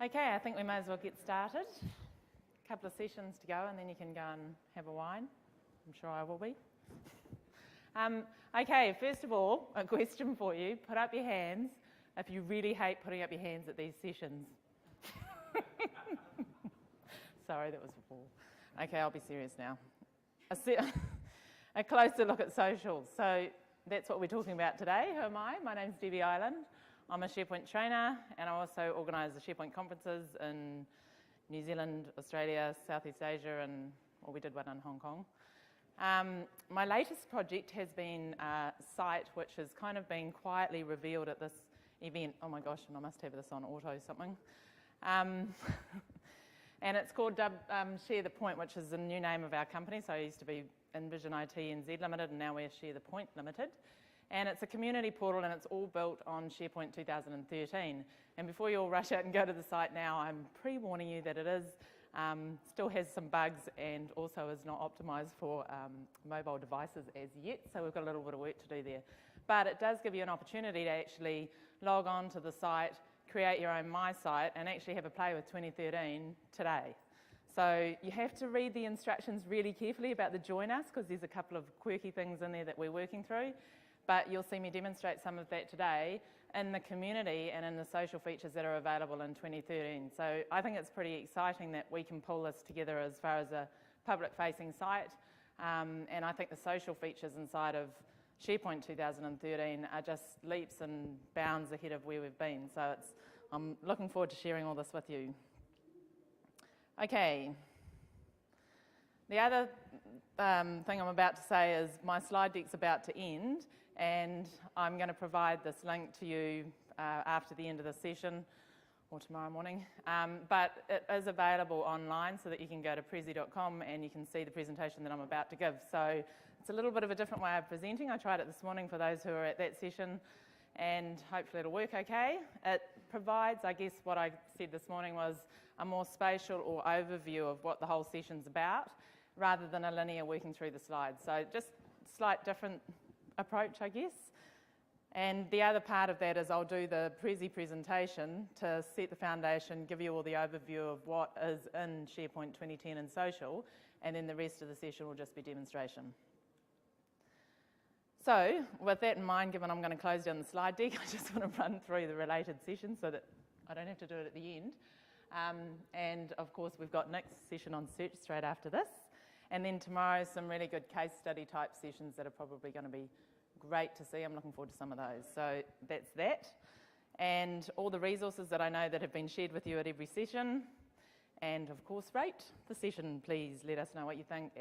Okay, I think we may as well get started. A couple of sessions to go and then you can go and have a wine. I'm sure I will be. Okay, first of all, a question for you. Put up your hands if you really hate putting up your hands at these sessions. Sorry, that was a ball. Okay, I'll be serious now. A closer look at social. So that's what we're talking about today. Who am I? My name's Debbie Ireland. I'm a SharePoint trainer and I also organise the SharePoint conferences in New Zealand, Australia, Southeast Asia, and we did one in Hong Kong. My latest project has been a site which has kind of been quietly revealed at this event. Oh my gosh, and I must have this on auto something. And it's called Share the Point, which is the new name of our company. So I used to be Envision IT NZ Limited and now we're Share the Point Limited. And it's a community portal and it's all built on SharePoint 2013. And before you all rush out and go to the site now, I'm pre-warning you that it is still has some bugs and also is not optimised for mobile devices as yet, so we've got a little bit of work to do there. But it does give you an opportunity to actually log on to the site, create your own My Site and actually have a play with 2013 today. So you have to read the instructions really carefully about the Join Us because there's a couple of quirky things in there that we're working through. But you'll see me demonstrate some of that today in the community and in the social features that are available in 2013. So I think it's pretty exciting that we can pull this together as far as a public-facing site. And I think the social features inside of SharePoint 2013 are just leaps and bounds ahead of where we've been. So I'm looking forward to sharing all this with you. Okay. The other thing I'm about to say is my slide deck's about to end and I'm going to provide this link to you after the end of the session or tomorrow morning. But it is available online so that you can go to prezi.com and you can see the presentation that I'm about to give. So it's a little bit of a different way of presenting. I tried it this morning for those who are at that session and hopefully it'll work okay. It provides, I guess what I said this morning was a more spatial or overview of what the whole session's about, rather than a linear working through the slides. So just slight different approach, I guess. And the other part of that is I'll do the Prezi presentation to set the foundation, give you all the overview of what is in SharePoint 2010 and social, and then the rest of the session will just be demonstration. So with that in mind, given I'm going to close down the slide deck, I just want to run through the related sessions so that I don't have to do it at the end. And of course, we've got Nick's session on search straight after this. And then tomorrow, some really good case study type sessions that are probably going to be great to see. I'm looking forward to some of those. So that's that. And all the resources that I know that have been shared with you at every session. And of course, rate the session. Please let us know what you think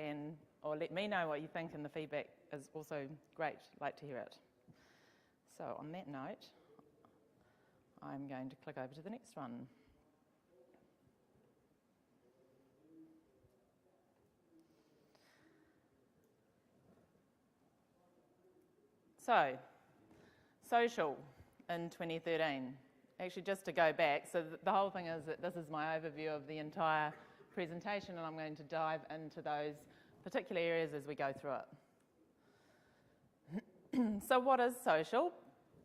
or let me know what you think, and the feedback is also great. I'd like to hear it. So on that note, I'm going to click over to the next one. So, social in 2013. Actually, just to go back, so the whole thing is that this is my overview of the entire presentation and I'm going to dive into those particular areas as we go through it. So what is social?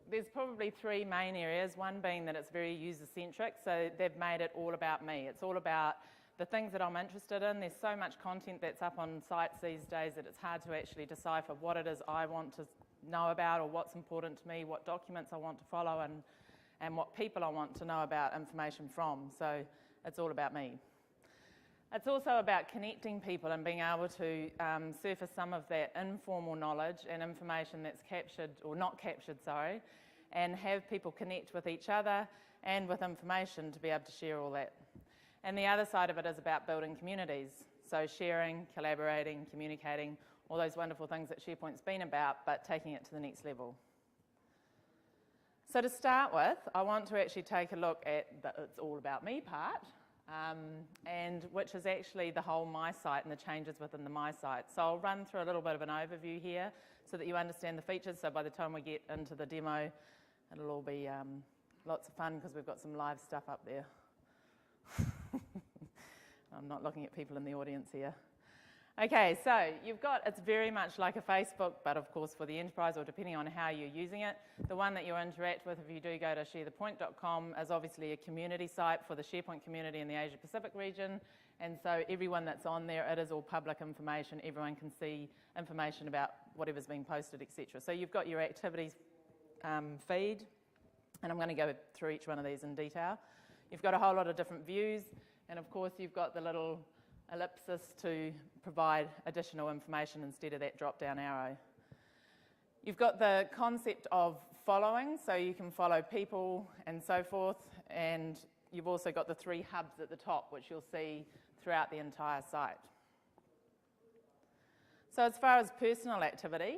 There's probably three main areas, one being that it's very user-centric, so they've made it all about me. It's all about the things that I'm interested in. There's so much content that's up on sites these days that it's hard to actually decipher what it is I want to know about or what's important to me, what documents I want to follow and what people I want to know about information from. So it's all about me. It's also about connecting people and being able to surface some of that informal knowledge and information that's captured, or not captured, sorry, and have people connect with each other and with information to be able to share all that. And the other side of it is about building communities. So sharing, collaborating, communicating, all those wonderful things that SharePoint's been about, but taking it to the next level. So to start with, I want to actually take a look at the it's all about me part, and which is actually the whole My Site and the changes within the My Site. So I'll run through a little bit of an overview here so that you understand the features. So by the time we get into the demo, it'll all be lots of fun because we've got some live stuff up there. I'm not looking at people in the audience here. Okay, so it's very much like a Facebook, but of course for the enterprise, or depending on how you're using it. The one that you interact with, if you do go to sharethepoint.com, is obviously a community site for the SharePoint community in the Asia Pacific region. And so everyone that's on there, it is all public information. Everyone can see information about whatever's being posted, etc. So you've got your activities feed, and I'm going to go through each one of these in detail. You've got a whole lot of different views, and of course you've got the little ellipsis to provide additional information instead of that drop-down arrow. You've got the concept of following, so you can follow people and so forth, and you've also got the 3 hubs at the top, which you'll see throughout the entire site. So as far as personal activity,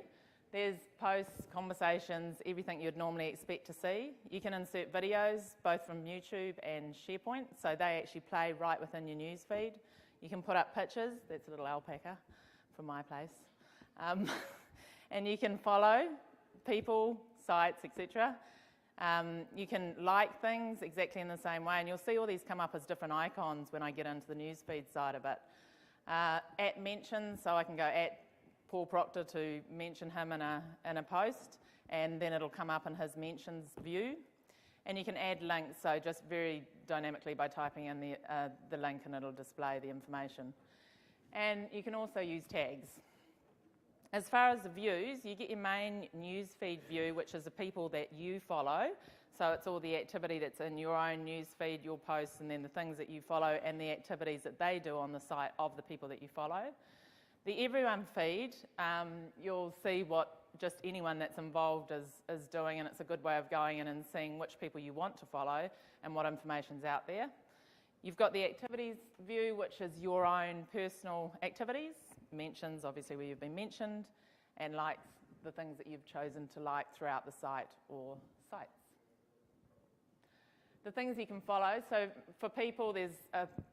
there's posts, conversations, everything you'd normally expect to see. You can insert videos, both from YouTube and SharePoint, so they actually play right within your news feed. You can put up pictures, that's a little alpaca from my place, and you can follow people, sites, etc. You can like things exactly in the same way, and you'll see all these come up as different icons when I get into the newsfeed side of it. At mentions, so I can go at Paul Proctor to mention him in a post, and then it'll come up in his mentions view. And you can add links, so just very dynamically by typing in the link, and it'll display the information. And you can also use tags. As far as the views, you get your main newsfeed view, which is the people that you follow. So it's all the activity that's in your own newsfeed, your posts, and then the things that you follow and the activities that they do on the site of the people that you follow. The everyone feed, you'll see what just anyone that's involved is doing, and it's a good way of going in and seeing which people you want to follow and what information's out there. You've got the activities view, which is your own personal activities, mentions obviously where you've been mentioned, and likes, the things that you've chosen to like throughout the site or sites. The things you can follow, so for people there's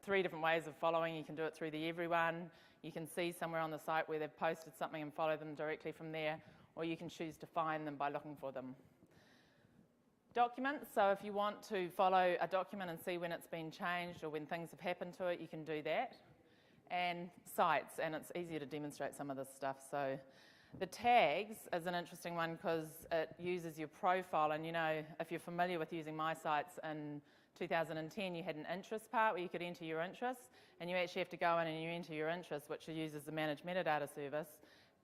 3 different ways of following. You can do it through the everyone, you can see somewhere on the site where they've posted something and follow them directly from there, or you can choose to find them by looking for them. Documents, so if you want to follow a document and see when it's been changed or when things have happened to it, you can do that. And sites, and it's easier to demonstrate some of this stuff. So the tags is an interesting one because it uses your profile, and you know, if you're familiar with using my sites in 2010, you had an interest part where you could enter your interests, and you actually have to go in and you enter your interests, which uses the managed metadata service,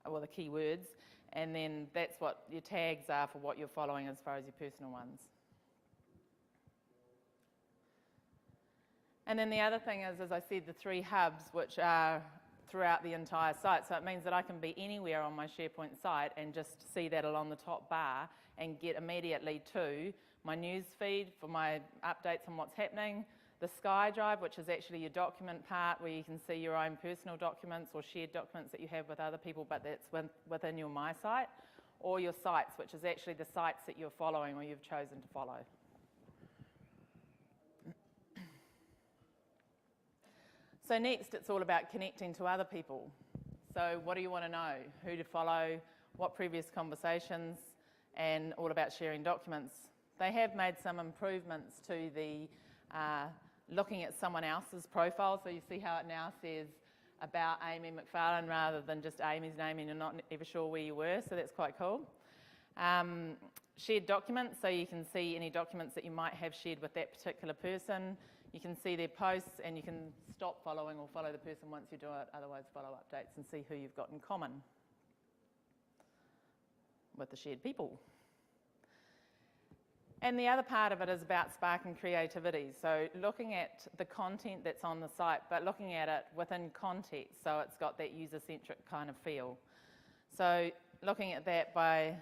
or the keywords, and then that's what your tags are for what you're following as far as your personal ones. And then the other thing is, as I said, the 3 hubs, which are throughout the entire site. So it means that I can be anywhere on my SharePoint site and just see that along the top bar and get immediately to my news feed for my updates on what's happening, the SkyDrive, which is actually your document part where you can see your own personal documents or shared documents that you have with other people, but that's within your My Site, or your sites, which is actually the sites that you're following or you've chosen to follow. So next, it's all about connecting to other people. So what do you want to know? Who to follow, what previous conversations, and all about sharing documents. They have made some improvements to the looking at someone else's profile. So you see how it now says about Amy McFarlane rather than just Amy's name, and you're not ever sure where you were, so that's quite cool. Shared documents, so you can see any documents that you might have shared with that particular person. You can see their posts, and you can stop following or follow the person once you do it, otherwise follow updates and see who you've got in common with the shared people. And the other part of it is about sparking creativity. So looking at the content that's on the site, but looking at it within context, so it's got that user-centric kind of feel. So looking at that by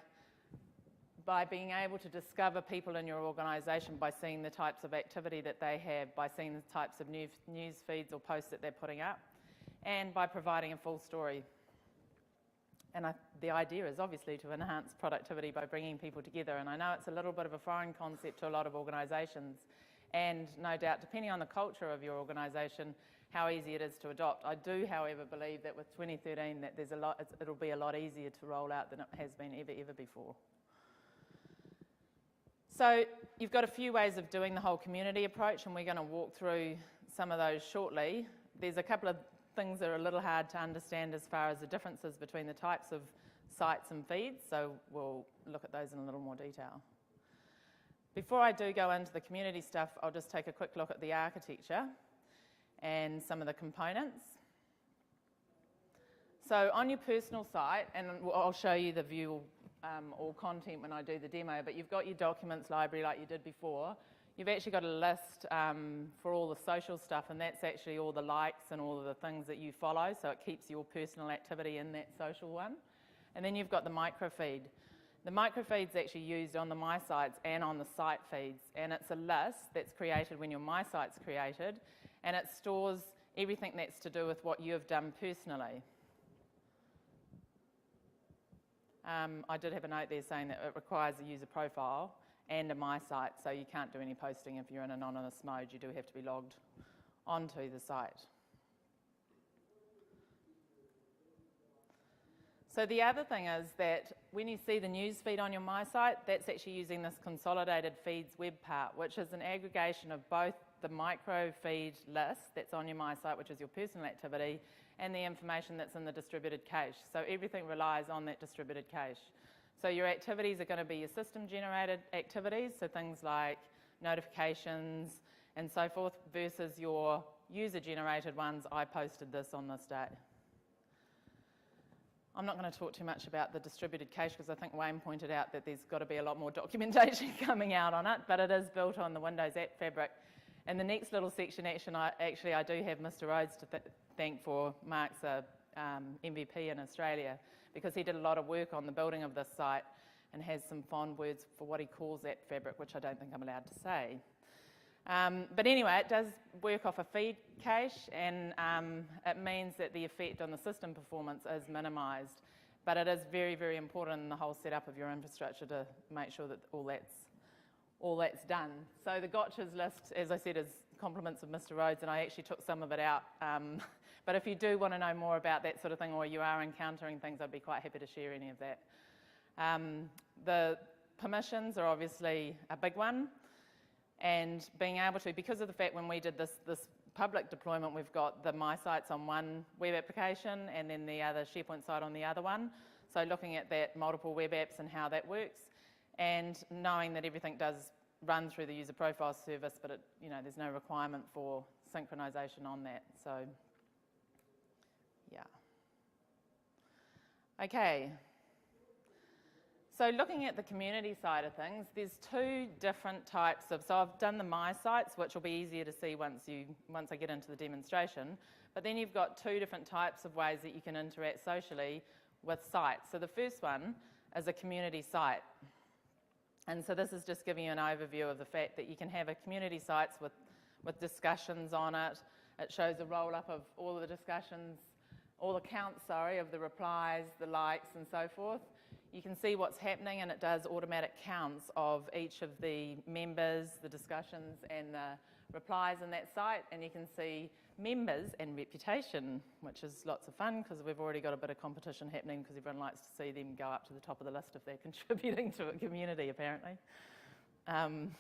being able to discover people in your organisation by seeing the types of activity that they have, by seeing the types of news feeds or posts that they're putting up, and by providing a full story. And the idea is obviously to enhance productivity by bringing people together. And I know it's a little bit of a foreign concept to a lot of organisations, and no doubt, depending on the culture of your organisation, how easy it is to adopt. I do, however, believe that with 2013 that it'll be a lot easier to roll out than it has been ever before. So you've got a few ways of doing the whole community approach, and we're going to walk through some of those shortly. There's a couple of things are a little hard to understand as far as the differences between the types of sites and feeds, so we'll look at those in a little more detail. Before I do go into the community stuff, I'll just take a quick look at the architecture and some of the components. So on your personal site, and I'll show you the view or content when I do the demo, but you've got your documents library like you did before. You've actually got a list for all the social stuff, and that's actually all the likes and all of the things that you follow, so it keeps your personal activity in that social one. And then you've got the microfeed. The microfeed's actually used on the My Sites and on the site feeds, and it's a list that's created when your My Site's created, and it stores everything that's to do with what you've done personally. I did have a note there saying that it requires a user profile and a My Site, so you can't do any posting if you're in anonymous mode. You do have to be logged onto the site. So the other thing is that when you see the news feed on your My Site, that's actually using this consolidated feeds web part, which is an aggregation of both the micro feed list that's on your My Site, which is your personal activity, and the information that's in the distributed cache. So everything relies on that distributed cache. So your activities are going to be your system-generated activities, so things like notifications and so forth, versus your user-generated ones. I posted this on this day. I'm not going to talk too much about the distributed cache because I think Wayne pointed out that there's got to be a lot more documentation coming out on it, but it is built on the Windows App Fabric. And the next little section, I do have Mr. Rhodes to thank for Mark's MVP in Australia, because he did a lot of work on the building of this site and has some fond words for what he calls that fabric, which I don't think I'm allowed to say. But anyway, it does work off a feed cache, and it means that the effect on the system performance is minimised. But it is very, very important in the whole setup of your infrastructure to make sure that all that's done. So the gotchas list, as I said, is compliments of Mr. Rhodes, and I actually took some of it out. But if you do want to know more about that sort of thing, or you are encountering things, I'd be quite happy to share any of that. The permissions are obviously a big one. And being able to, because of the fact when we did this public deployment, we've got the My Sites on one web application and then the other SharePoint site on the other one. So looking at that multiple web apps and how that works, and knowing that everything does run through the user profile service, but there's no requirement for synchronization on that. So, yeah. Okay. So looking at the community side of things, there's two different types of, so I've done the My Sites, which will be easier to see once I get into the demonstration, but then you've got two different types of ways that you can interact socially with sites. So the first one is a community site. And so this is just giving you an overview of the fact that you can have a community sites with discussions on it. It shows a roll-up of all of the discussions, all the counts, of the replies, the likes, and so forth. You can see what's happening, and it does automatic counts of each of the members, the discussions, and the replies in that site. And you can see members and reputation, which is lots of fun because we've already got a bit of competition happening because everyone likes to see them go up to the top of the list if they're contributing to a community, apparently. And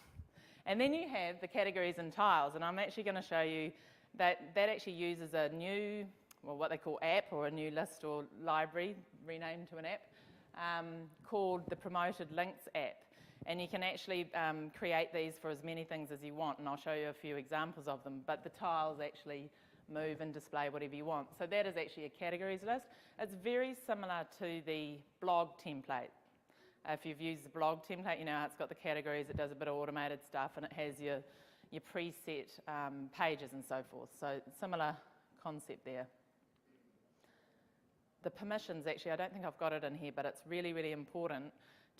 then you have the categories and tiles, and I'm actually going to show you that actually uses a new, what they call app, or a new list or library renamed to an app, called the Promoted Links app. And you can actually create these for as many things as you want, and I'll show you a few examples of them, but the tiles actually move and display whatever you want. So that is actually a categories list. It's very similar to the blog template. If you've used the blog template, you know how it's got the categories, it does a bit of automated stuff, and it has your preset pages and so forth. So similar concept there. The permissions, actually, I don't think I've got it in here, but it's really, really important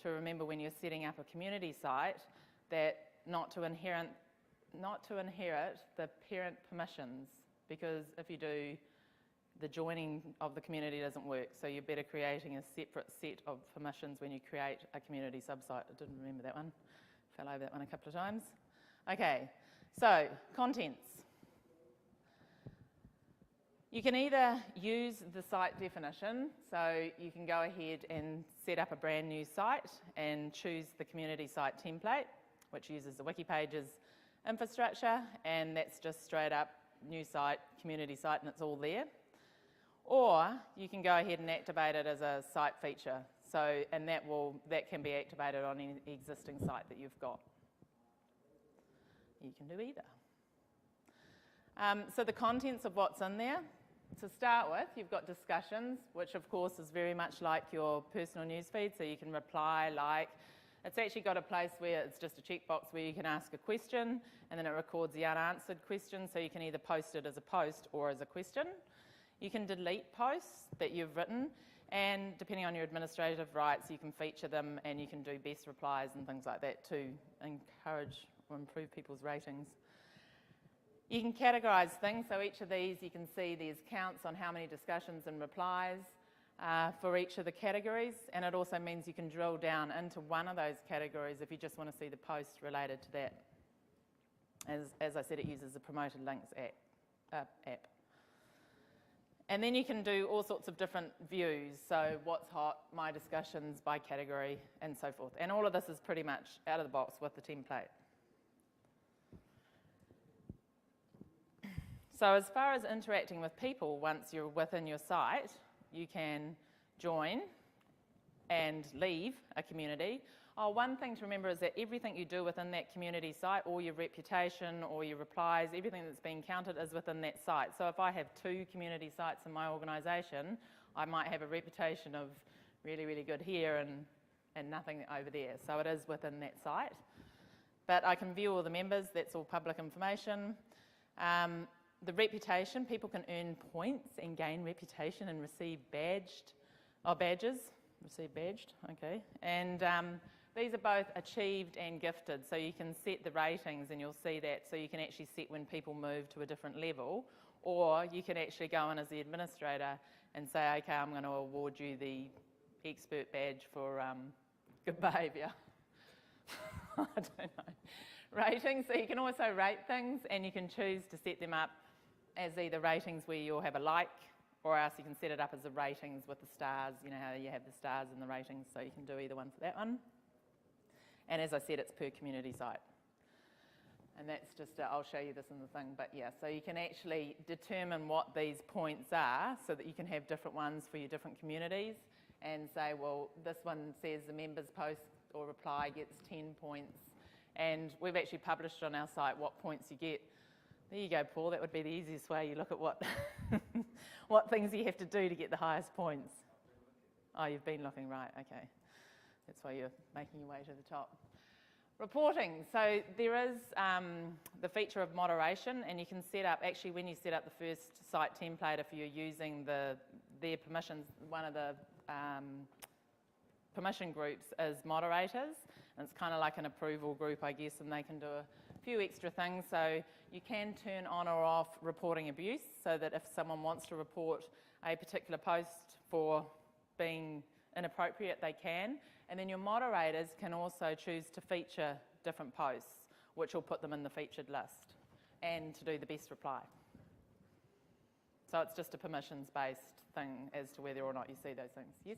to remember when you're setting up a community site that not to inherit the parent permissions, because if you do, the joining of the community doesn't work. So you're better creating a separate set of permissions when you create a community subsite. I didn't remember that one. Fell over that one a couple of times. Okay, so contents. You can either use the site definition, so you can go ahead and set up a brand new site and choose the community site template, which uses the wiki pages infrastructure, and that's just straight up new site, community site, and it's all there. Or you can go ahead and activate it as a site feature. So, and that can be activated on any existing site that you've got. You can do either. So the contents of what's in there. To start with, you've got discussions, which of course is very much like your personal newsfeed, so you can reply, like. It's actually got a place where it's just a checkbox where you can ask a question, and then it records the unanswered question, so you can either post it as a post or as a question. You can delete posts that you've written, and depending on your administrative rights, you can feature them, and you can do best replies and things like that to encourage or improve people's ratings. You can categorise things, so each of these you can see there's counts on how many discussions and replies for each of the categories, and it also means you can drill down into one of those categories if you just want to see the post related to that. As I said, it uses the Promoted Links app. And then you can do all sorts of different views, so what's hot, my discussions by category, and so forth. And all of this is pretty much out of the box with the template. So as far as interacting with people, once you're within your site, you can join and leave a community. One thing to remember is that everything you do within that community site, all your reputation or your replies, everything that's being counted is within that site. So if I have 2 community sites in my organisation, I might have a reputation of really, really good here and nothing over there. So it is within that site. But I can view all the members, that's all public information. The reputation, people can earn points and gain reputation and receive badges. Receive badged, okay. And these are both achieved and gifted, so you can set the ratings and you'll see that, so you can actually set when people move to a different level, or you can actually go in as the administrator and say, okay, I'm going to award you the expert badge for good behaviour. I don't know. Ratings, so you can also rate things and you can choose to set them up as either ratings where you'll have a like, or else you can set it up as the ratings with the stars, you know how you have the stars and the ratings, so you can do either one for that one. And as I said, it's per community site. And that's just, I'll show you this in the thing, but yeah, so you can actually determine what these points are so that you can have different ones for your different communities and say, well, this one says the members post or reply gets 10 points. And we've actually published on our site what points you get. There you go, Paul. That would be the easiest way. You look at what, what things you have to do to get the highest points. Oh, you've been looking, right, okay. That's why you're making your way to the top. Reporting. So there is the feature of moderation, and you can set up, actually when you set up the first site template, if you're using their permissions, one of the permission groups is moderators, and it's kind of like an approval group, I guess, and they can do a few extra things. So you can turn on or off reporting abuse, so that if someone wants to report a particular post for being inappropriate, they can. And then your moderators can also choose to feature different posts, which will put them in the featured list, and to do the best reply. So it's just a permissions-based thing as to whether or not you see those things. Yes?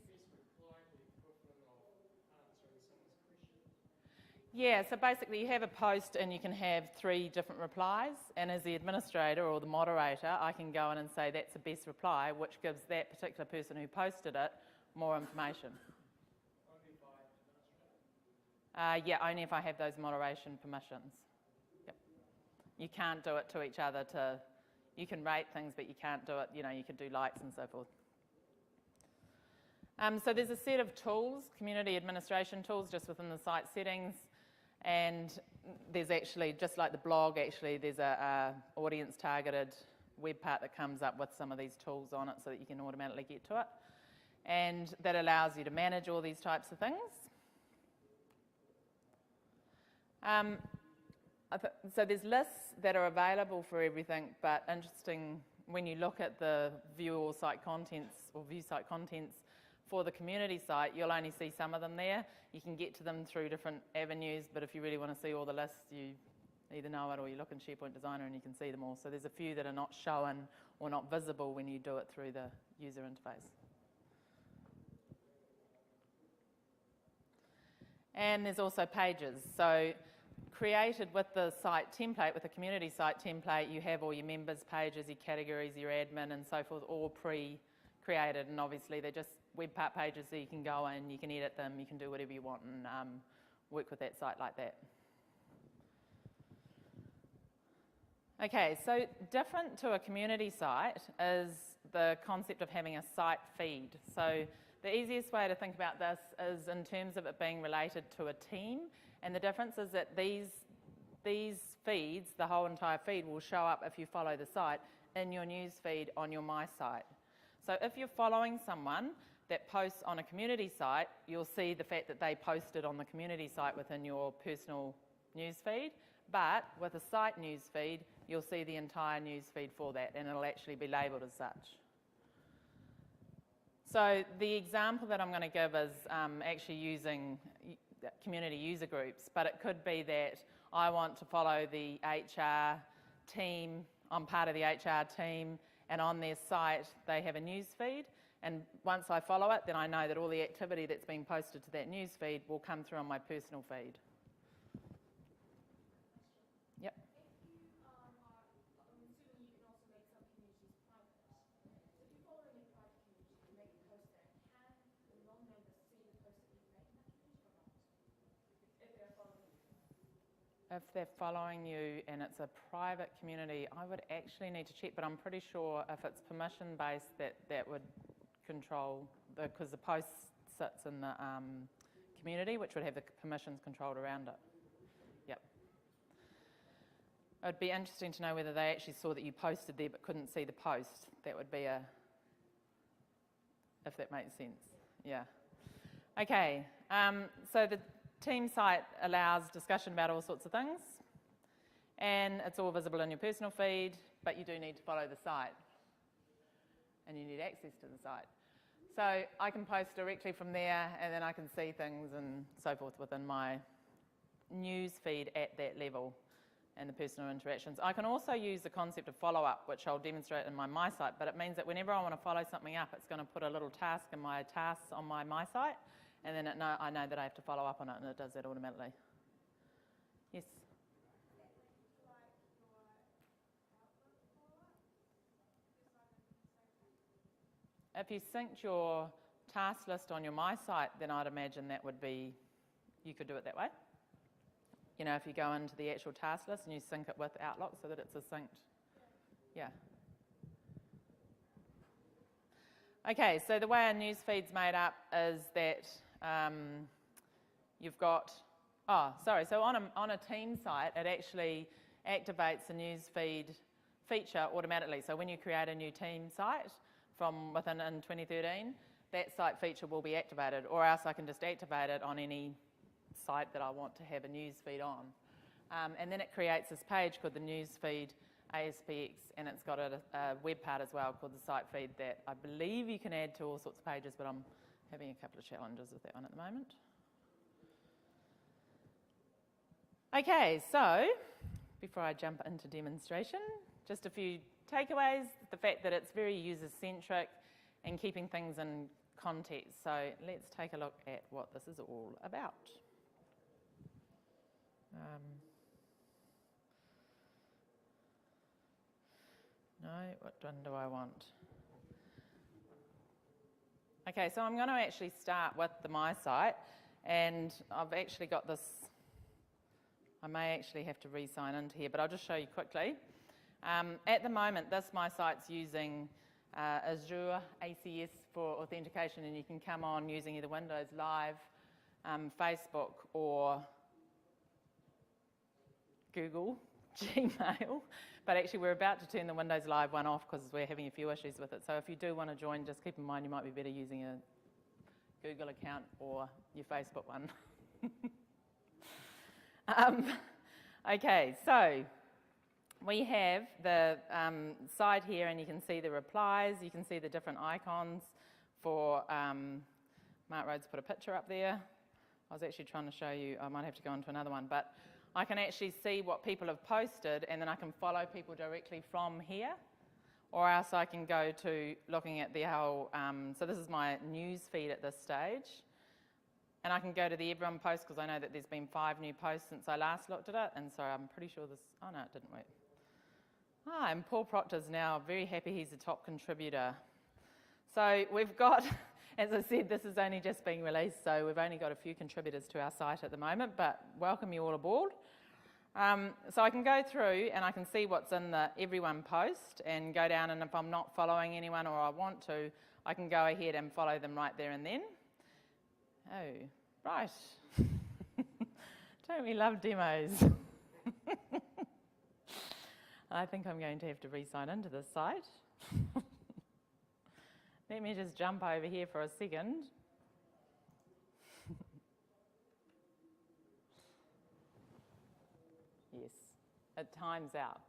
Yeah, so basically you have a post and you can have 3 different replies, and as the administrator or the moderator, I can go in and say that's the best reply, which gives that particular person who posted it more information. Only by administrator? Yeah, only if I have those moderation permissions. Yep. You can't do it to each other you can rate things, but you can't do it, you can do likes and so forth. So there's a set of tools, community administration tools, just within the site settings. And there's actually, just like the blog, actually, there's a audience-targeted web part that comes up with some of these tools on it so that you can automatically get to it. And that allows you to manage all these types of things. So there's lists that are available for everything, but interesting, when you look at the view all site contents or view site contents for the community site, you'll only see some of them there. You can get to them through different avenues, but if you really want to see all the lists, you either know it or you look in SharePoint Designer and you can see them all. So there's a few that are not shown or not visible when you do it through the user interface. And there's also pages. So created with the site template, with the community site template, you have all your members pages, your categories, your admin and so forth, all created, and obviously they're just web part pages, so you can go in, you can edit them, you can do whatever you want and work with that site like that. Okay, so different to a community site is the concept of having a site feed. So the easiest way to think about this is in terms of it being related to a team, and the difference is that these feeds, the whole entire feed, will show up if you follow the site in your news feed on your My Site. So if you're following someone that posts on a community site, you'll see the fact that they posted on the community site within your personal news feed, but with a site news feed, you'll see the entire news feed for that, and it'll actually be labelled as such. So the example that I'm going to give is actually using community user groups, but it could be that I want to follow the HR team, I'm part of the HR team, and on their site they have a news feed, and once I follow it, then I know that all the activity that's been posted to that news feed will come through on my personal feed. Yep. If they're following you and it's a private community, I would actually need to check, but I'm pretty sure if it's permission-based that would control, because the post sits in the community, which would have the permissions controlled around it. Yep. It'd be interesting to know whether they actually saw that you posted there but couldn't see the post. That would be if that makes sense. Yeah. Okay, so the team site allows discussion about all sorts of things, and it's all visible in your personal feed, but you do need to follow the site, and you need access to the site. So I can post directly from there, and then I can see things and so forth within my news feed at that level and the personal interactions. I can also use the concept of follow-up, which I'll demonstrate in my site, but it means that whenever I want to follow something up, it's going to put a little task in my tasks on my site, and then I know that I have to follow up on it, and it does that automatically. Yes? If you synced your task list on your My Site, then I'd imagine that would be, you could do it that way. You know, if you go into the actual task list and you sync it with Outlook so that it's a synced, yeah. Okay, so the way a news feed's made up is that you've got, so on a team site, it actually activates a news feed feature automatically. So when you create a new team site from within in 2013, that site feature will be activated, or else I can just activate it on any site that I want to have a news feed on. And then it creates this page called the news feed ASPX, and it's got a web part as well called the site feed that I believe you can add to all sorts of pages, but I'm having a couple of challenges with that one at the moment. Okay, so before I jump into demonstration, just a few takeaways. The fact that it's very user-centric and keeping things in context. So let's take a look at what this is all about. No, what one do I want? Okay, so I'm going to actually start with the My Site, and I've actually got this, I may actually have to re-sign into here, but I'll just show you quickly. At the moment, this My Site's using Azure ACS for authentication, and you can come on using either Windows Live, Facebook, or Google, Gmail, but actually we're about to turn the Windows Live one off because we're having a few issues with it. So if you do want to join, just keep in mind you might be better using a Google account or your Facebook one. Okay, so we have the side here, and you can see the replies. You can see the different icons for Mark Rhodes put a picture up there. I was actually trying to show you, I might have to go on to another one, but I can actually see what people have posted, and then I can follow people directly from here, or else I can go to looking at the whole, so this is my news feed at this stage, and I can go to the everyone post because I know that there's been 5 new posts since I last looked at it, and so I'm pretty sure this, oh no, it didn't work. And Paul Proctor's now very happy he's a top contributor. So we've got, as I said, this is only just being released, so we've only got a few contributors to our site at the moment, but welcome you all aboard. So I can go through and I can see what's in the everyone post and go down, and if I'm not following anyone or I want to, I can go ahead and follow them right there and then. Oh, right. Don't we love demos? I think I'm going to have to re-sign into this site. Let me just jump over here for a second. Yes, it times out,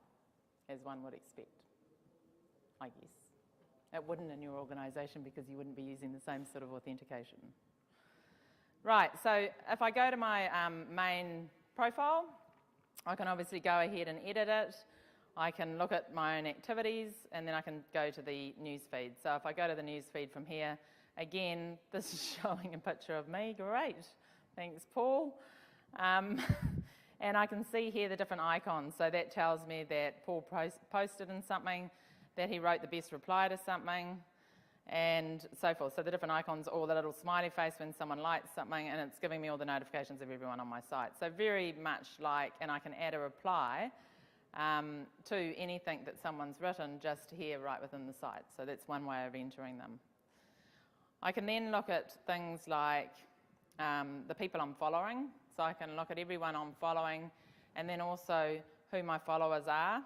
as one would expect, I guess. It wouldn't in your organisation because you wouldn't be using the same sort of authentication. Right, so if I go to my main profile, I can obviously go ahead and edit it. I can look at my own activities, and then I can go to the news feed. So if I go to the news feed from here, again, this is showing a picture of me. Great, thanks, Paul. And I can see here the different icons. So that tells me that Paul posted in something, that he wrote the best reply to something, and so forth. So the different icons, or the little smiley face when someone likes something, and it's giving me all the notifications of everyone on my site. So very much like, and I can add a reply to anything that someone's written just here right within the site. So that's one way of entering them. I can then look at things like the people I'm following. So I can look at everyone I'm following, and then also who my followers are.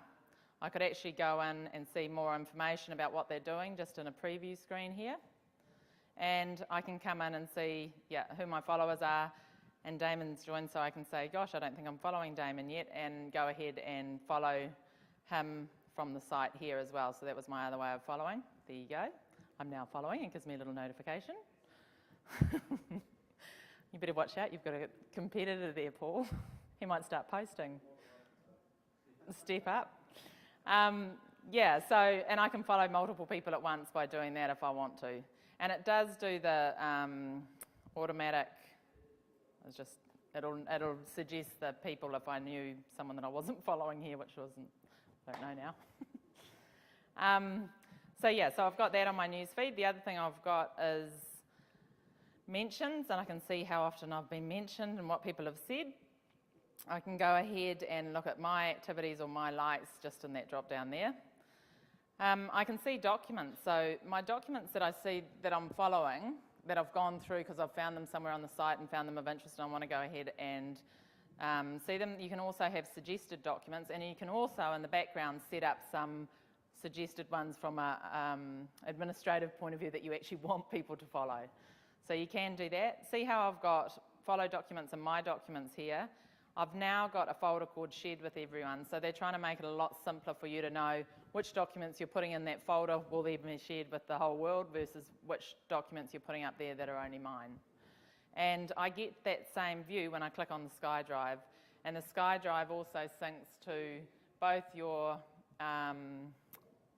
I could actually go in and see more information about what they're doing just in a preview screen here. And I can come in and see, who my followers are. And Damon's joined, so I can say, gosh, I don't think I'm following Damon yet, and go ahead and follow him from the site here as well. So that was my other way of following. There you go. I'm now following. It gives me a little notification. You better watch out. You've got a competitor there, Paul. He might start posting. Step up. And I can follow multiple people at once by doing that if I want to. And it does do the automatic, it'll suggest the people if I knew someone that I wasn't following here, which wasn't, I don't know now. So I've got that on my news feed. The other thing I've got is mentions, and I can see how often I've been mentioned and what people have said. I can go ahead and look at my activities or my likes just in that drop down there. I can see documents. So my documents that I see that I'm following, that I've gone through because I've found them somewhere on the site and found them of interest and I want to go ahead and see them. You can also have suggested documents, and you can also in the background set up some suggested ones from an administrative point of view that you actually want people to follow. So you can do that. See how I've got follow documents and my documents here. I've now got a folder called shared with everyone. So they're trying to make it a lot simpler for you to know which documents you're putting in that folder will then be shared with the whole world versus which documents you're putting up there that are only mine. And I get that same view when I click on the SkyDrive. And the SkyDrive also syncs to both your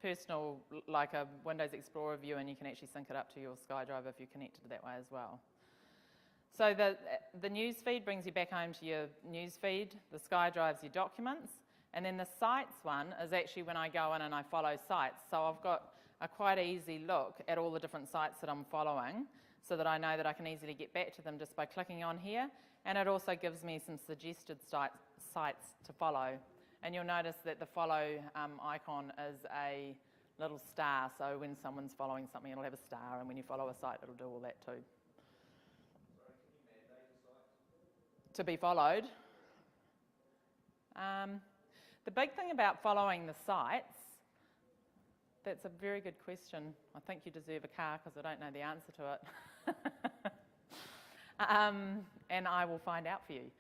personal, like a Windows Explorer view, and you can actually sync it up to your SkyDrive if you're connected that way as well. So the news feed brings you back home to your news feed, the SkyDrive's your documents, and then the sites one is actually when I go in and I follow sites. So I've got a quite easy look at all the different sites that I'm following so that I know that I can easily get back to them just by clicking on here, and it also gives me some suggested sites to follow. And you'll notice that the follow icon is a little star, so when someone's following something it'll have a star, and when you follow a site it'll do all that too. Sorry, can you mandate a site to be followed? The big thing about following the sites, that's a very good question. I think you deserve a car because I don't know the answer to it. And I will find out for you.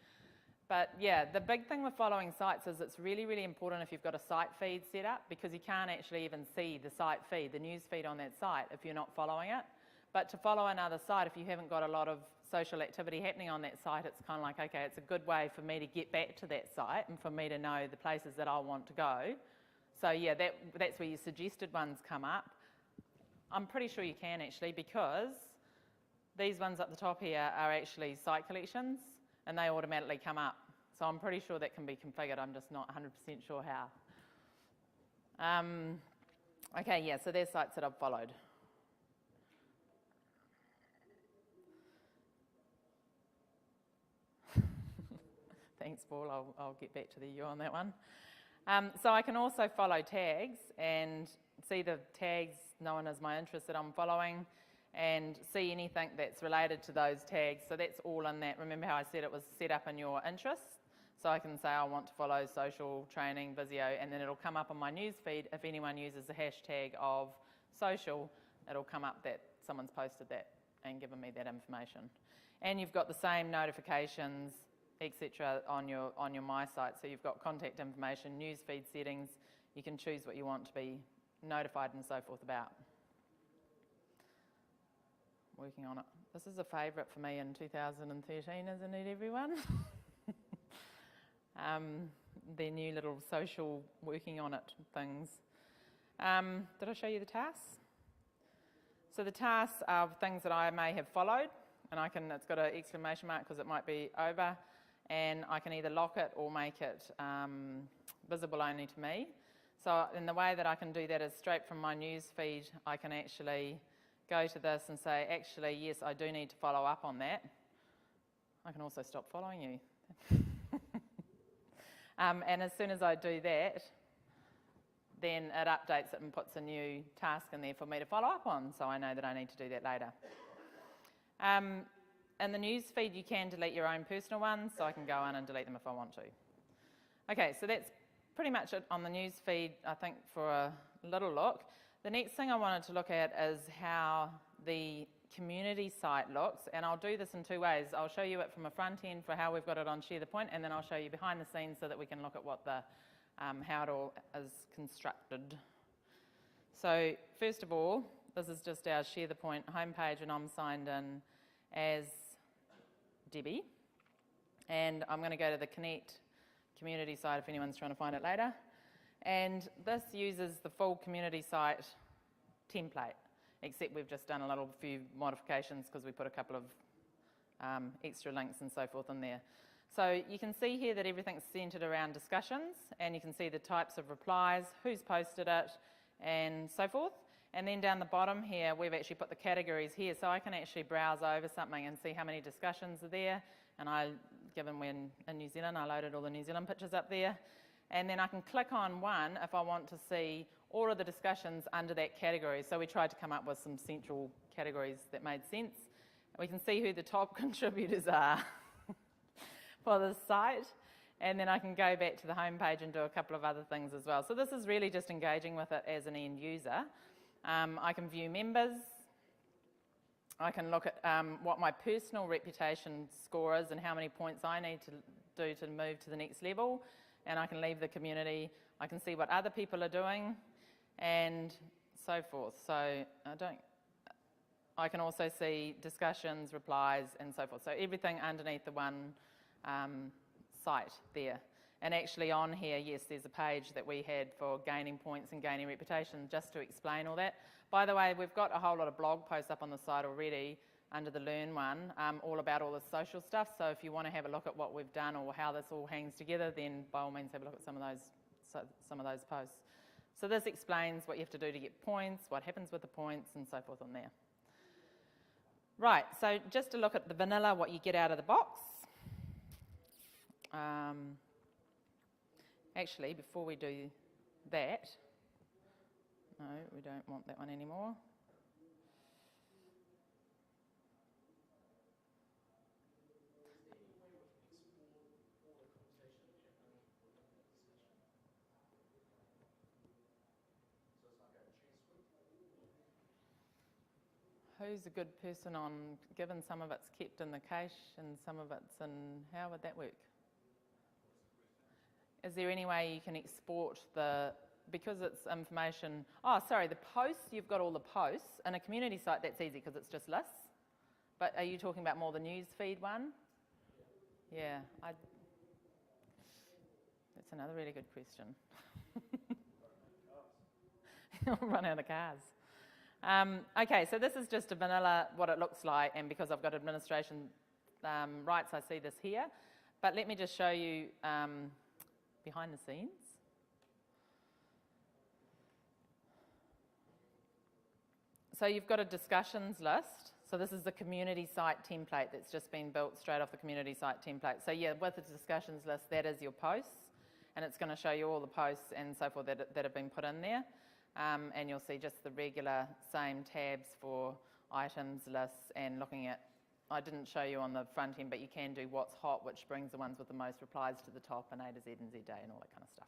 But yeah, the big thing with following sites is it's really, really important if you've got a site feed set up, because you can't actually even see the site feed, the news feed on that site if you're not following it. But to follow another site, if you haven't got a lot of social activity happening on that site, it's kind of like, okay, it's a good way for me to get back to that site and for me to know the places that I want to go. So yeah, that's where your suggested ones come up. I'm pretty sure you can actually, because these ones at the top here are actually site collections and they automatically come up. So I'm pretty sure that can be configured. I'm just not 100% sure how. Okay, yeah, so there's sites that I've followed. Thanks, Paul. I'll get back to you on that one. So I can also follow tags and see the tags known as my interests that I'm following and see anything that's related to those tags. So that's all in that. Remember how I said it was set up in your interests? So I can say I want to follow social, training, Visio, and then it'll come up on my news feed. If anyone uses the hashtag of social, it'll come up that someone's posted that and given me that information. And you've got the same notifications, etc. on your My Site. So you've got contact information, news feed settings. You can choose what you want to be notified and so forth about. Working on it. This is a favourite for me in 2013, isn't it, everyone? Their new little social working on it things. Did I show you the tasks? So the tasks are things that I may have followed, and it's got an exclamation mark because it might be over, and I can either lock it or make it visible only to me. So in the way that I can do that is straight from my news feed, I can actually go to this and say, actually, yes, I do need to follow up on that. I can also stop following you. And as soon as I do that, then it updates it and puts a new task in there for me to follow up on, so I know that I need to do that later. In the news feed, you can delete your own personal ones, so I can go in and delete them if I want to. Okay, so that's pretty much it on the news feed, I think, for a little look. The next thing I wanted to look at is how the community site looks, and I'll do this in two ways. I'll show you it from a front end for how we've got it on Share the Point, and then I'll show you behind the scenes so that we can look at what how it all is constructed. So first of all, this is just our Share the Point homepage, and I'm signed in as Debbie, and I'm going to go to the Connect community site if anyone's trying to find it later. And this uses the full community site template, except we've just done a few modifications because we put a couple of extra links and so forth in there. So you can see here that everything's centred around discussions, and you can see the types of replies, who's posted it, and so forth. And then down the bottom here, we've actually put the categories here, so I can actually browse over something and see how many discussions are there. And given we're in New Zealand, I loaded all the New Zealand pictures up there. And then I can click on one if I want to see all of the discussions under that category. So we tried to come up with some central categories that made sense. We can see who the top contributors are for the site. And then I can go back to the home page and do a couple of other things as well. So this is really just engaging with it as an end user. I can view members. I can look at what my personal reputation score is and how many points I need to do to move to the next level. And I can leave the community. I can see what other people are doing and so forth. So I can also see discussions, replies, and so forth. So everything underneath the one site there. And actually on here, yes, there's a page that we had for gaining points and gaining reputation, just to explain all that. By the way, we've got a whole lot of blog posts up on the site already under the Learn one, all about all the social stuff. So if you want to have a look at what we've done or how this all hangs together, then by all means have a look at some of those posts. So this explains what you have to do to get points, what happens with the points, and so forth on there. Right, so just to look at the vanilla, what you get out of the box. Actually, before we do that, no, we don't want that one anymore. Who's a good person on, given some of it's kept in the cache and some of it's in, how would that work? Is there any way you can export because it's information, the posts, you've got all the posts. In a community site, that's easy because it's just lists. But are you talking about more the news feed one? Yeah, that's another really good question. Run out of cars. Okay, so this is just a vanilla, what it looks like, and because I've got administration rights, I see this here. But let me just show you behind the scenes. So you've got a discussions list. So this is the community site template that's just been built straight off the community site template. So yeah, with the discussions list, that is your posts, and it's going to show you all the posts and so forth that have been put in there. And you'll see just the regular same tabs for items, lists, and looking at, I didn't show you on the front end, but you can do what's hot, which brings the ones with the most replies to the top, and A to Z and Z day and all that kind of stuff.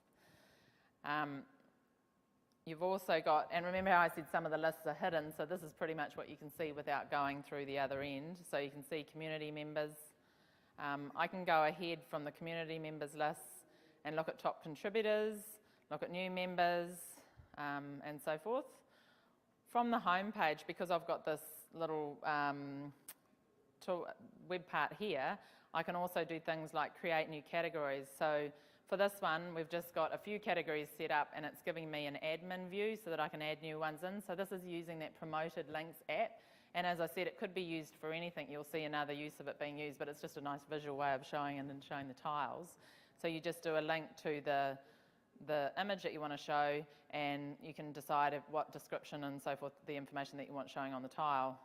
You've also got, and remember how I said some of the lists are hidden, so this is pretty much what you can see without going through the other end. So you can see community members. I can go ahead from the community members lists and look at top contributors, look at new members, and so forth. From the home page, because I've got this little web part here, I can also do things like create new categories. So for this one, we've just got a few categories set up, and it's giving me an admin view so that I can add new ones in. So this is using that promoted links app. And as I said, it could be used for anything. You'll see another use of it being used, but it's just a nice visual way of showing it and showing the tiles. So you just do a link to the image that you want to show, and you can decide what description and so forth, the information that you want showing on the tile.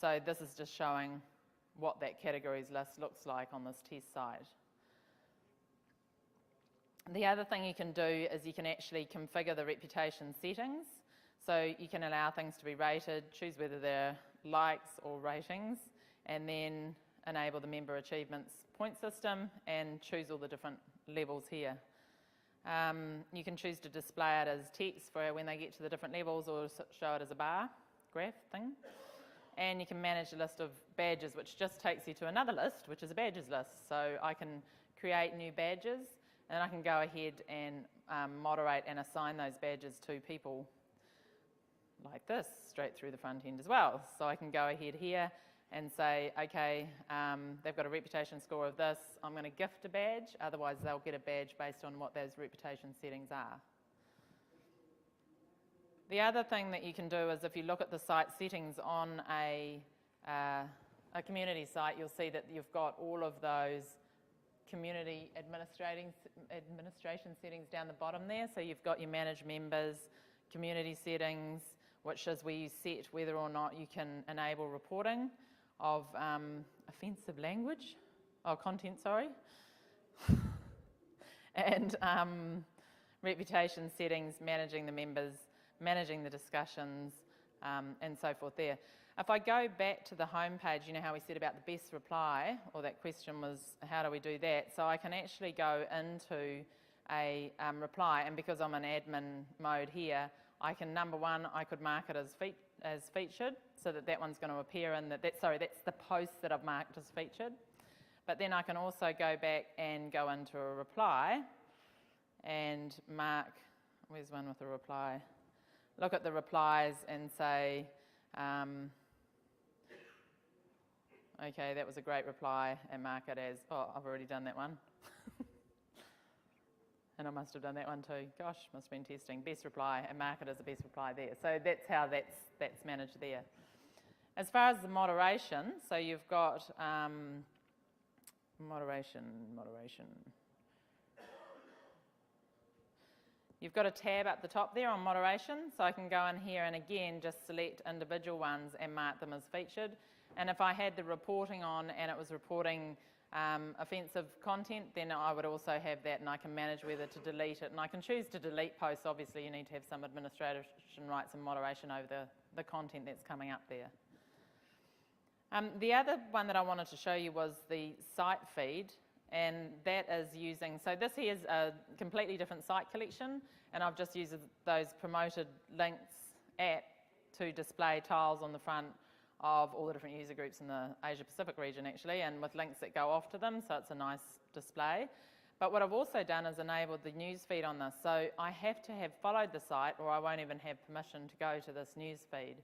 So this is just showing what that categories list looks like on this test site. The other thing you can do is you can actually configure the reputation settings. So you can allow things to be rated, choose whether they're likes or ratings, and then enable the member achievements point system and choose all the different levels here. You can choose to display it as text for when they get to the different levels, or show it as a bar graph thing. And you can manage a list of badges, which just takes you to another list, which is a badges list. So I can create new badges, and I can go ahead and moderate and assign those badges to people like this, straight through the front end as well. So I can go ahead here and say, okay, they've got a reputation score of this, I'm going to gift a badge, otherwise they'll get a badge based on what those reputation settings are. The other thing that you can do is if you look at the site settings on a community site, you'll see that you've got all of those community administration settings down the bottom there. So you've got your manage members, community settings, which is where you set whether or not you can enable reporting of offensive language, content, sorry. And reputation settings, managing the members, managing the discussions, and so forth there. If I go back to the home page, you know how we said about the best reply, or that question was how do we do that? So I can actually go into a reply, and because I'm in admin mode here, I can, number one, I could mark it as featured, so that one's going to appear in sorry, that's the post that I've marked as featured. But then I can also go back and go into a reply and mark, where's one with a reply? Look at the replies and say, okay, that was a great reply, and mark it as, oh, I've already done that one. And I must have done that one too. Gosh, must have been testing. Best reply, and mark it as a best reply there. So that's how that's managed there. As far as the moderation, so you've got moderation. You've got a tab up the top there on moderation, so I can go in here and again just select individual ones and mark them as featured. And if I had the reporting on and it was reporting offensive content, then I would also have that, and I can manage whether to delete it. And I can choose to delete posts. Obviously, you need to have some administration rights and moderation over the content that's coming up there. The other one that I wanted to show you was the site feed, and that is using, so this here is a completely different site collection, and I've just used those promoted links app to display tiles on the front of all the different user groups in the Asia Pacific region actually, and with links that go off to them, so it's a nice display. But what I've also done is enabled the news feed on this, so I have to have followed the site or I won't even have permission to go to this news feed.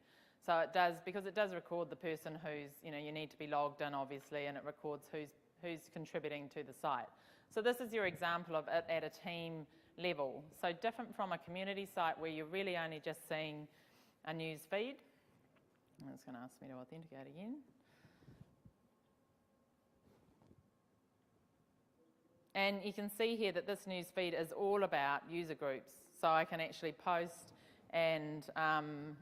So it does, because it does record the person who's, you need to be logged in obviously, and it records who's contributing to the site. So this is your example of it at a team level. So different from a community site where you're really only just seeing a news feed. And it's going to ask me to authenticate again. And you can see here that this news feed is all about user groups. So I can actually post and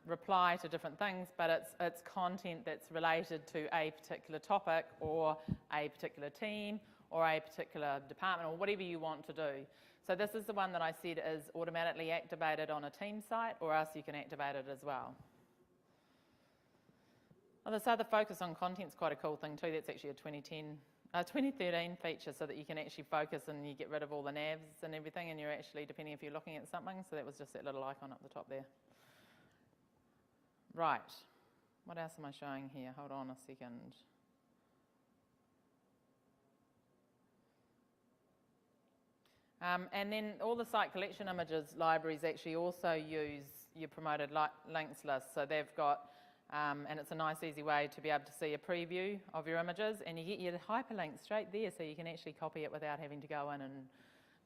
reply to different things, but it's content that's related to a particular topic or a particular team or a particular department or whatever you want to do. So this is the one that I said is automatically activated on a team site, or else you can activate it as well. Oh, this other focus on content is quite a cool thing too. That's actually a 2013 feature, so that you can actually focus and you get rid of all the navs and everything, and you're actually, depending if you're looking at something, so that was just that little icon up the top there. Right, what else am I showing here? Hold on a second. And then all the site collection images libraries actually also use your promoted links list. So they've got, and it's a nice easy way to be able to see a preview of your images, and you get your hyperlink straight there, so you can actually copy it without having to go in and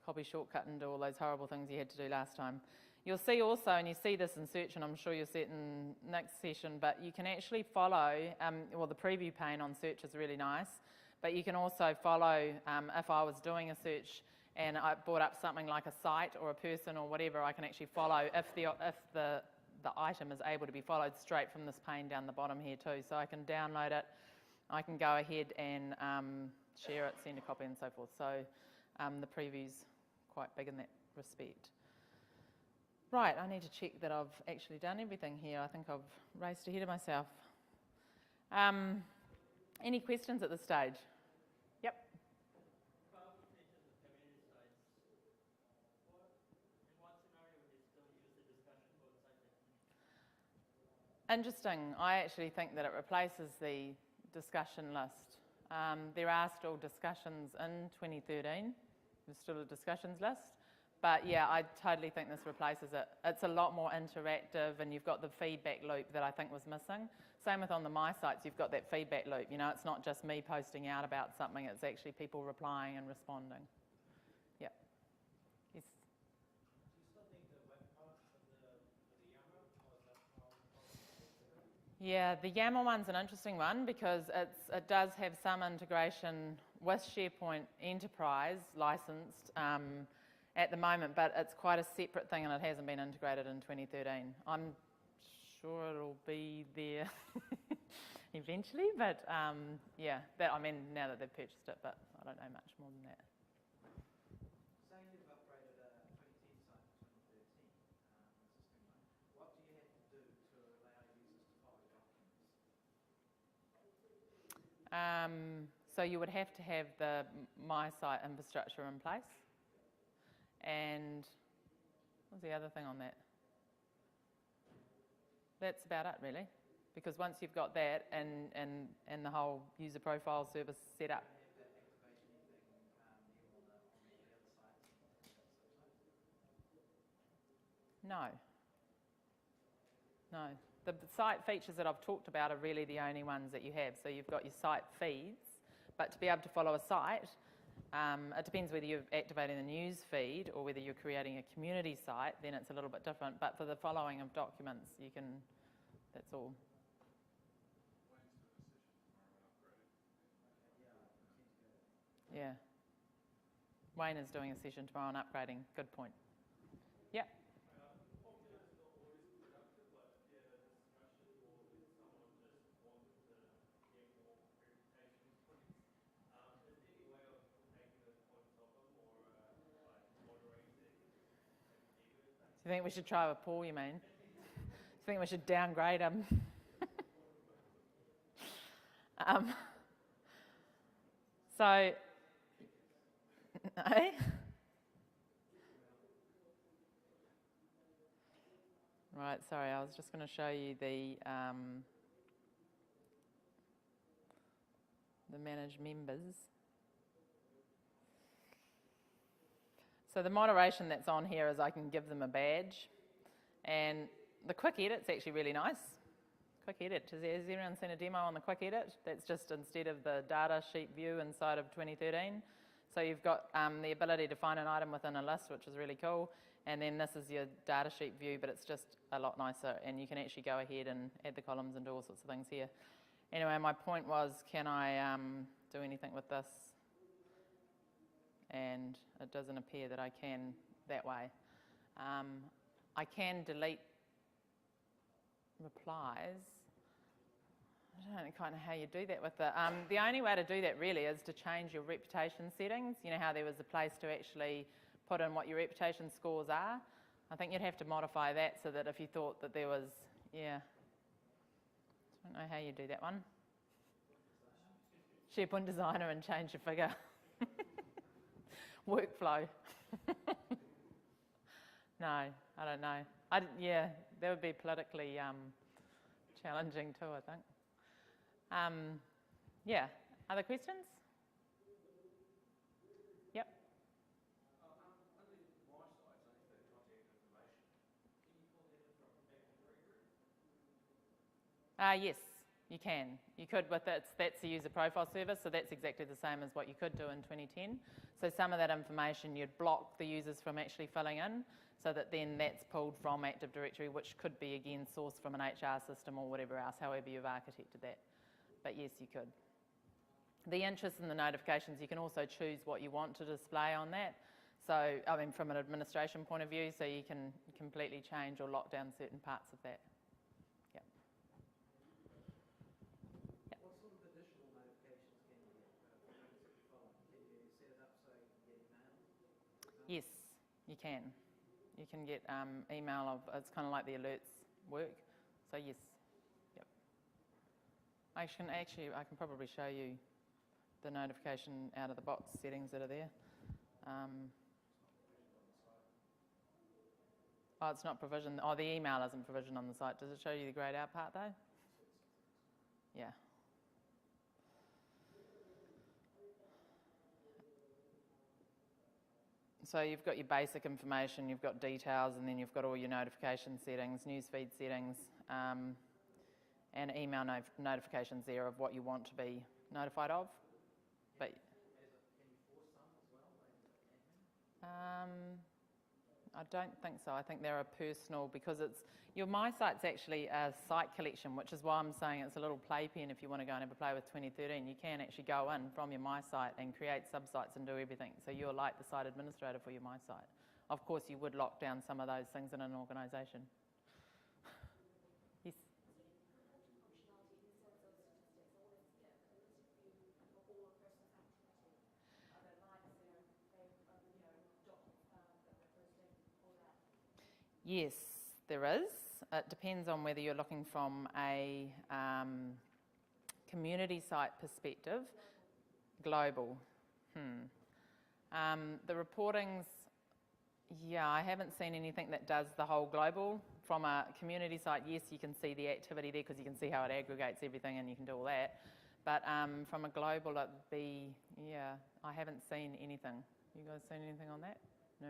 copy shortcut and do all those horrible things you had to do last time. You'll see also, and you see this in search, and I'm sure you'll see it in next session, but you can actually follow, well, the preview pane on search is really nice, but you can also follow, if I was doing a search and I brought up something like a site or a person or whatever, I can actually follow if the item is able to be followed straight from this pane down the bottom here too. So I can download it, I can go ahead and share it, send a copy and so forth. So the preview's quite big in that respect. Right, I need to check that I've actually done everything here. I think I've raced ahead of myself. Any questions at this stage? Yep. Interesting. I actually think that it replaces the discussion list. There are still discussions in 2013. There's still a discussions list. But yeah, I totally think this replaces it. It's a lot more interactive, and you've got the feedback loop that I think was missing. Same with on the My Sites, you've got that feedback loop. You know, it's not just me posting out about something, it's actually people replying and responding. Yeah. Yes. Do you still need the web part for the YAML, or is that how? Yeah, the YAML one's an interesting one because it does have some integration with SharePoint Enterprise licensed at the moment, but it's quite a separate thing and it hasn't been integrated in 2013. I'm sure it'll be there eventually, but yeah, I mean, now that they've purchased it, but I don't know much more than that. Say you've upgraded a 2010 site to 2013, existing one. What do you have to do to allow users to follow documents? So you would have to have the My Site infrastructure in place. And what's the other thing on that? That's about it, really. Because once you've got that and the whole user profile service set up. Do you have that activation thing new on the other sites? No. No. The site features that I've talked about are really the only ones that you have. So you've got your site feeds, but to be able to follow a site, it depends whether you're activating the news feed or whether you're creating a community site, then it's a little bit different. But for the following of documents, you can, that's all. Yeah. Wayne is doing a session tomorrow on upgrading. Good point. Yeah. Do you think we should try with Paul, you mean? Do you think we should downgrade him? So, no? Right, sorry, I was just going to show you the manage members. So the moderation that's on here is I can give them a badge, and the quick edit's actually really nice. Quick edit, has everyone seen a demo on the quick edit? That's just instead of the data sheet view inside of 2013. So you've got the ability to find an item within a list, which is really cool, and then this is your data sheet view, but it's just a lot nicer, and you can actually go ahead and add the columns and do all sorts of things here. Anyway, my point was, can I do anything with this? And it doesn't appear that I can that way. I can delete replies. I don't know kind of how you do that with it. The only way to do that really is to change your reputation settings. You know how there was a place to actually put in what your reputation scores are? I think you'd have to modify that so that if you thought that there was, yeah. I don't know how you do that one. SharePoint designer and change your figure. Workflow. No, I don't know. Yeah, that would be politically challenging too, I think. Yeah, other questions? Yep. Yes, you can. You could with it. That's the user profile service, so that's exactly the same as what you could do in 2010. So some of that information you'd block the users from actually filling in, so that then that's pulled from Active Directory, which could be again sourced from an HR system or whatever else, however you've architected that. But yes, you could. The interest in the notifications, you can also choose what you want to display on that. So, I mean, from an administration point of view, so you can completely change or lock down certain parts of that. Yep. Yep. What sort of additional notifications can you get for things that you follow? Can you set it up so you can get email? Yes, you can. You can get email of, it's kind of like the alerts work. So yes, yep. I can probably show you the notification out of the box settings that are there. Oh, it's not provisioned. Oh, the email isn't provisioned on the site. Does it show you the grayed out part though? Yeah. So you've got your basic information, you've got details, and then you've got all your notification settings, newsfeed settings, and email notifications there of what you want to be notified of. But Can you force some as well? I don't think so. I think they're a personal, because your My Site's actually a site collection, which is why I'm saying it's a little playpen if you want to go and have a play with 2013. You can actually go in from your My Site and create subsites and do everything. So you're like the site administrator for your My Site. Of course, you would lock down some of those things in an organisation. Yes? Yes, there is. It depends on whether you're looking from a community site perspective. Global. The reportings, yeah, I haven't seen anything that does the whole global. From a community site, yes, you can see the activity there because you can see how it aggregates everything and you can do all that. But from a global, it'd be, yeah, I haven't seen anything. You guys seen anything on that? No?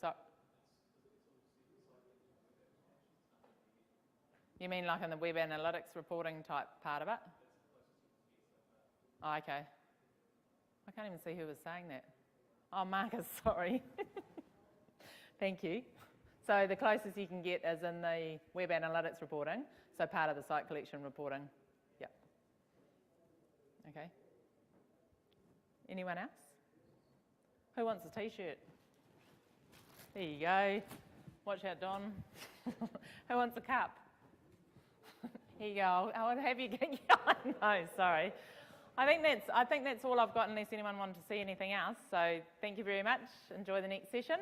So, you mean like in the web analytics reporting type part of it? Oh, okay. I can't even see who was saying that. Oh, Marcus, sorry. Thank you. So the closest you can get is in the web analytics reporting, so part of the site collection reporting. Yep. Okay. Anyone else? Who wants a t-shirt? There you go. Watch out, Don. Who wants a cup? Here you go. I'll have you get. No, sorry. I think that's all I've got unless anyone wanted to see anything else. So thank you very much. Enjoy the next session.